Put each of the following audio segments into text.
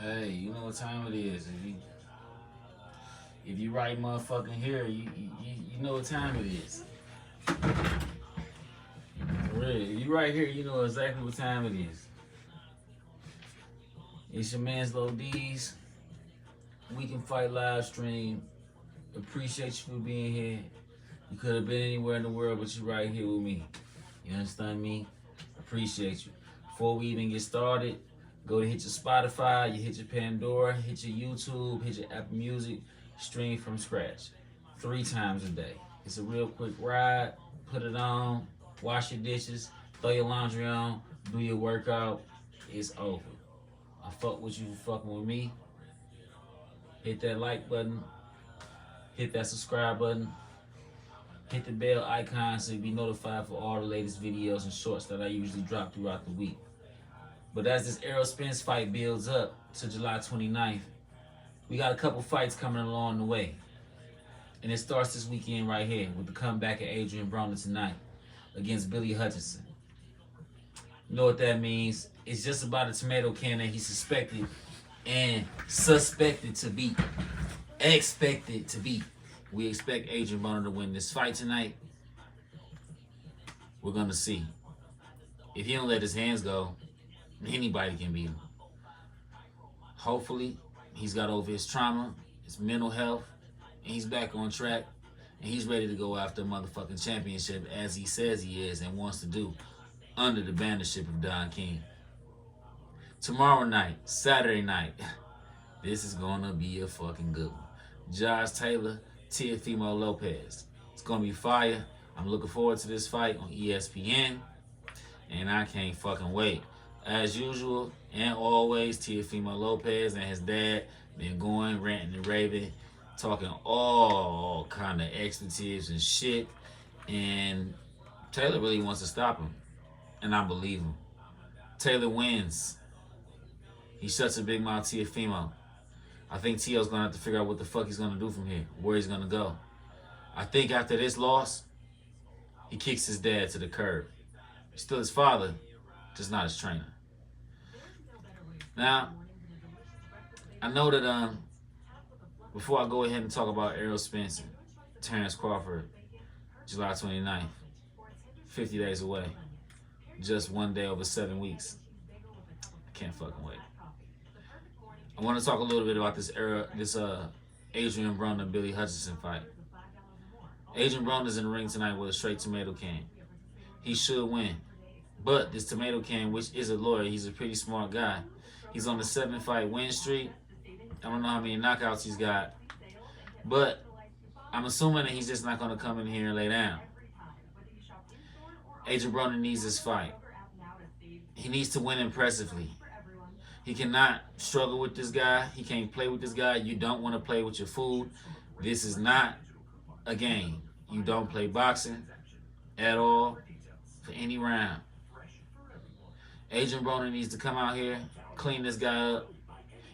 Hey, you know what time it is. If you right motherfucking here, you know what time it is. For real. If you right here, you know exactly what time it is. It's your man's Low D's. We Can Fight live stream. Appreciate you for being here. You could have been anywhere in the world, but you right here with me. You understand me? Appreciate you. Before we even get started, go to hit your Spotify, you hit your Pandora, hit your YouTube, hit your Apple Music, stream from scratch. 3 times a day. It's a real quick ride. Put it on, wash your dishes, throw your laundry on, do your workout. It's over. I fuck with you for fucking with me. Hit that like button, hit that subscribe button, hit the bell icon so you be notified for all the latest videos and shorts that I usually drop throughout the week. But as this Errol Spence fight builds up to July 29th, we got a couple fights coming along the way. And it starts this weekend right here with the comeback of Adrian Broner tonight against Billy Hutchinson. You know what that means? It's just about a tomato can that he's suspected and suspected to beat. Expected to beat. We expect Adrian Broner to win this fight tonight. We're going to see. If he don't let his hands go, anybody can beat him. Hopefully, he's got over his trauma, his mental health, and he's back on track, and he's ready to go after a motherfucking championship as he says he is and wants to do under the bannership of Don King. Tomorrow night, Saturday night, this is going to be a fucking good one. Josh Taylor, Teofimo Lopez. It's going to be fire. I'm looking forward to this fight on ESPN, and I can't fucking wait. As usual, and always, Teofimo Lopez and his dad been going, ranting and raving, talking all kind of expletives and shit, and Taylor really wants to stop him, and I believe him. Taylor wins. He shuts a big mouth Teofimo. I think Tio's going to have to figure out what the fuck he's going to do from here, where he's going to go. I think after this loss, he kicks his dad to the curb. He's still his father, just not his trainer. Now, I know that before I go ahead and talk about Errol Spence and Terrence Crawford, July 29th, 50 days away, just one day over 7 weeks. I can't fucking wait. I want to talk a little bit about this Adrian Broner Billy Hutchinson fight. Adrian Broner's in the ring tonight with a straight tomato can. He should win. But this tomato can, which is a lawyer, he's a pretty smart guy. He's on the 7-fight win streak. I don't know how many knockouts he's got. But I'm assuming that he's just not going to come in here and lay down. Adrian Broner needs this fight. He needs to win impressively. He cannot struggle with this guy. He can't play with this guy. You don't want to play with your food. This is not a game. You don't play boxing at all for any round. Adrian Broner needs to come out here, clean this guy up.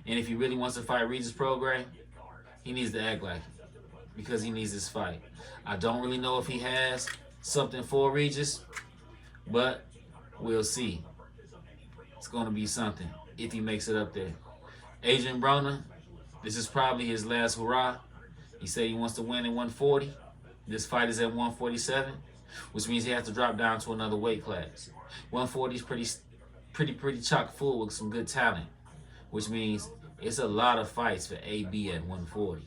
And if he really wants to fight Regis Prograis, he needs to act like it because he needs this fight. I don't really know if he has something for Regis, but we'll see. It's going to be something if he makes it up there. Adrian Broner, this is probably his last hurrah. He said he wants to win at 140. This fight is at 147, which means he has to drop down to another weight class. 140 is pretty chock full with some good talent, which means it's a lot of fights for AB at 140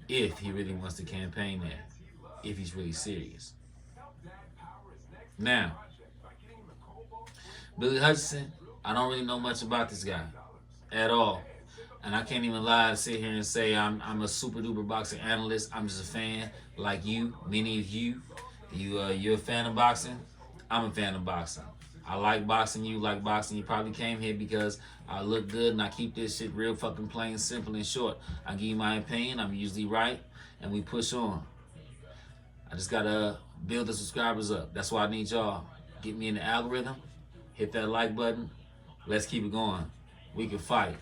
if he really wants to campaign there, if he's really serious. Now, Billy Hutchinson, I don't really know much about this guy at all. And I can't even lie to sit here and say I'm a super duper boxing analyst. I'm just a fan like you, many of you. You're a fan of boxing. I'm a fan of boxing. I like boxing. You like boxing. You probably came here because I look good and I keep this shit real fucking plain, simple, and short. I give you my opinion. I'm usually right. And we push on. I just got to build the subscribers up. That's why I need y'all. Get me in the algorithm. Hit that like button. Let's keep it going. We can fight.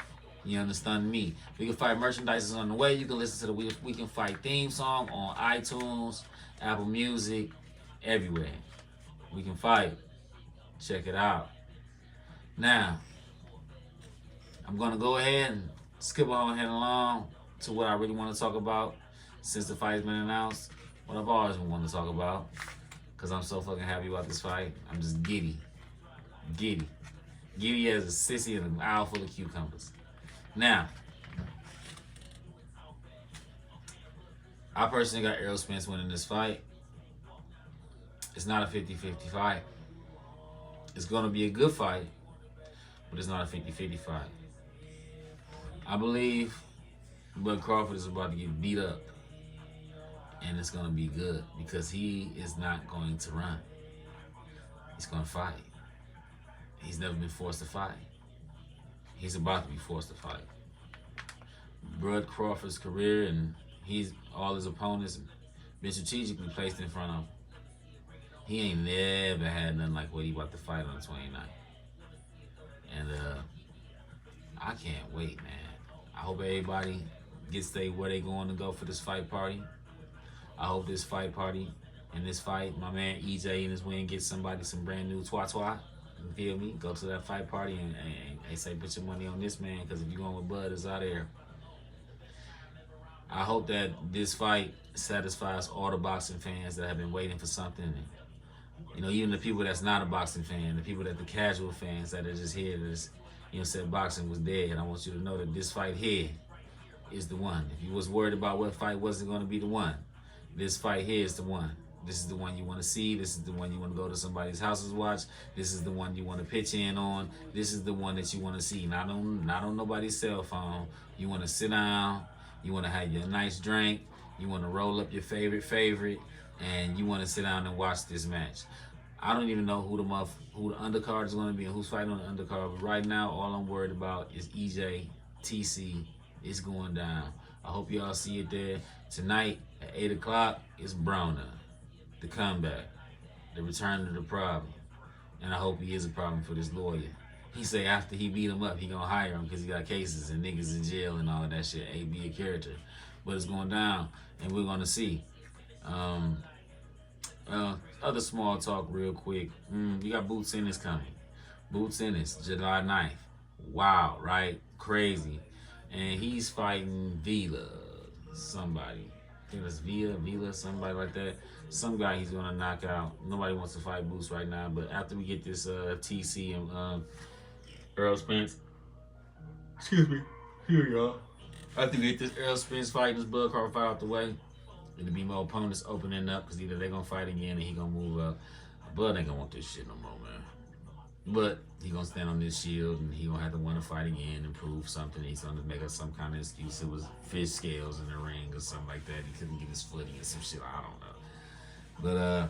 You understand me? We Can Fight merchandise is on the way. You can listen to the We Can Fight theme song on iTunes, Apple Music, everywhere. We Can Fight. Check it out. Now, I'm going to go ahead and skip on heading along to what I really want to talk about since the fight's been announced. What I've always been wanting to talk about, because I'm so fucking happy about this fight. I'm just giddy. Giddy as a sissy in an aisle full of cucumbers. Now, I personally got Errol Spence winning this fight. It's not a 50-50 fight. It's going to be a good fight, but it's not a 50-50 fight. I believe Bud Crawford is about to get beat up, and it's going to be good because he is not going to run. He's going to fight. He's never been forced to fight. He's about to be forced to fight. Bud Crawford's career and all his opponents been strategically placed in front of him. He ain't never had nothing like what he about to fight on the 29th. And I can't wait, man. I hope everybody gets where they going to go for this fight party. I hope this fight party and this fight, my man EJ and his win gets somebody some brand new twat. You feel me? Go to that fight party and they say put your money on this man, because if you're going with Bud, it's out there. I hope that this fight satisfies all the boxing fans that have been waiting for something. And, you know, even the people that's not a boxing fan, the people that the casual fans that are just here that just, you know, said boxing was dead. And I want you to know that this fight here is the one. If you was worried about what fight wasn't going to be the one, this fight here is the one. This is the one you want to see. This is the one you want to go to somebody's house and watch. This is the one you want to pitch in on. This is the one that you want to see. Not on nobody's cell phone. You want to sit down. You want to have your nice drink. You want to roll up your favorite, and you want to sit down and watch this match. I don't even know who the undercard is going to be and who's fighting on the undercard. But right now, all I'm worried about is EJ, TC. It's going down. I hope y'all see it there. Tonight at 8 o'clock, it's Broner. The comeback. The return to the problem. And I hope he is a problem for this lawyer. He say after he beat him up, he gonna hire him because he got cases and niggas in jail and all of that shit. Ain't be a character. But it's going down, and we're gonna see. Other small talk real quick. You got Boots Ennis coming. Boots Ennis, July 9th. Wow, right? Crazy. And he's fighting Vila, somebody. I think it's Vila, somebody like that. Some guy he's gonna knock out. Nobody wants to fight Boots right now, but after we get this TC and Errol Spence, excuse me, here y'all. After we get this Errol Spence fight, this Bud Crawford fight out the way, it'll be more opponents opening up because either they're gonna fight again and he gonna move up. Bud ain't gonna want this shit no more, man. But he gonna stand on this shield and he gonna have to want to fight again and prove something. He's gonna make up some kind of excuse. It was fish scales in the ring or something like that. He couldn't get his footing or some shit. I don't know. But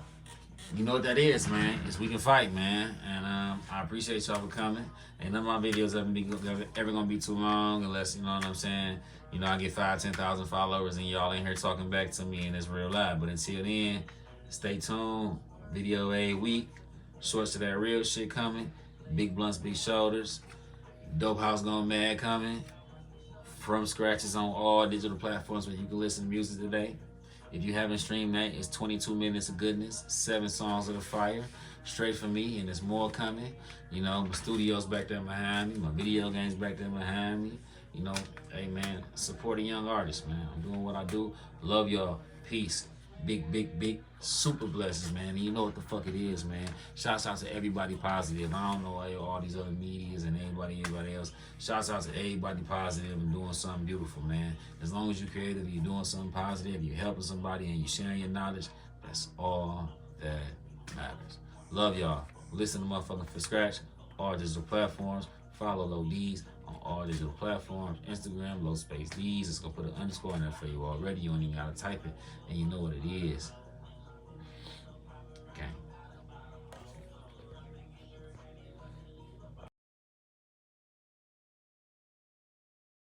you know what that is, man. Is we can fight, man. And I appreciate y'all for coming. Ain't none of my videos ever gonna be too long unless, you know what I'm saying, you know, I get 5,000-10,000 followers and y'all ain't here talking back to me and it's real live. But until then, stay tuned. Video a week. Shorts to that real shit coming. Big blunts, big shoulders. Dope House Gone Mad coming. From scratches on all digital platforms where you can listen to music today. If you haven't streamed that, it's 22 minutes of goodness, 7 songs of the fire, straight from me, and there's more coming. You know, my studio's back there behind me, my video games back there behind me. You know, hey man, support a young artist, man. I'm doing what I do. Love y'all. Peace. Big, super blessings, man. And you know what the fuck it is, man. Shouts out to everybody positive. I don't know all these other medias and anybody else. Shouts out to everybody positive and doing something beautiful, man. As long as you're creative, you're doing something positive, you're helping somebody, and you're sharing your knowledge, that's all that matters. Love y'all. Listen to motherfucking For Scratch, all digital platforms. Follow Low D's on all digital platforms. Instagram, Low Space D's. It's going to put an underscore in there for you already. You don't even got to type it, and you know what it is.